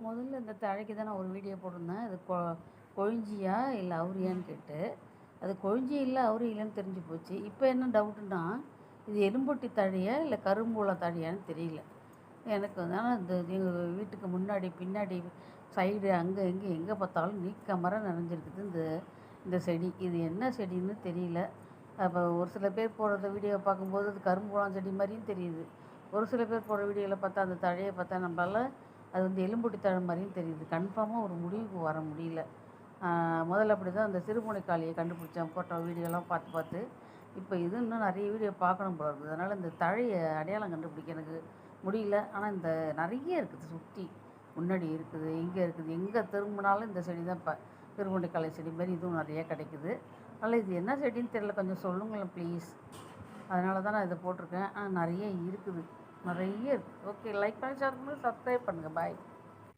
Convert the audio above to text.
முதல்ல இந்த தழைக்கு தான் நான் ஒரு வீடியோ போட்டிருந்தேன். அது கொழிஞ்சியா இல்லை அவுரியான்னு கேட்டு. அது கொழிஞ்சி இல்லை அவுரி இல்லைன்னு தெரிஞ்சு போச்சு. இப்போ என்ன டவுட்டுன்னா, இது எலும்பொட்டி தழையா இல்லை கரும்பூலம் தழையான்னு தெரியல எனக்கு வந்து. ஆனால் இந்த எங்கள் வீட்டுக்கு முன்னாடி பின்னாடி சைடு அங்கே இங்கே எங்கே பார்த்தாலும் நீக்க மரம் நிறைஞ்சிருக்குது இந்த இந்த செடி. இது என்ன செடின்னு தெரியல. அப்போ ஒரு சில பேர் போடுற வீடியோவை பார்க்கும்போது அது கரும்பூலம் செடி மாதிரியும் தெரியுது. ஒரு சில பேர் போடுற வீடியோவில் பார்த்தா அந்த தழையை பார்த்தா நம்மளால் அது வந்து எலும்புட்டி தழை மாதிரியும் தெரியுது. கன்ஃபார்மாக ஒரு முடிவுக்கு வர முடியல. முதல்ல அப்படி தான் அந்த சிறுமுனைக்காளியை கண்டுபிடிச்சேன் ஃபோட்டோ வீடியோலாம் பார்த்து பார்த்து. இப்போ இது இன்னும் நிறைய வீடியோ பார்க்கணும் போல இருக்குது. அதனால் இந்த தழையை அடையாளம் கண்டுபிடிக்க எனக்கு முடியல. ஆனால் இந்த நிறைய இருக்குது, சுற்றி முன்னாடி இருக்குது, இங்கே இருக்குது, எங்கே திரும்பினாலும் இந்த செடி தான். இப்போ சிறுமுனைக்காளி செடி மாதிரி இதுவும் நிறைய கிடைக்குது. அதனால் இது என்ன செடின்னு தெரியல, கொஞ்சம் சொல்லுங்களேன் ப்ளீஸ். அதனால தான் நான் இதை போட்டிருக்கேன். ஆனால் நிறைய இருக்குது, நிறைய இருக்குது. ஓகே, லைக் பண்ணி ஷேர் பண்ணி சப்ஸ்கிரைப் பண்ணுங்கள். பாய்.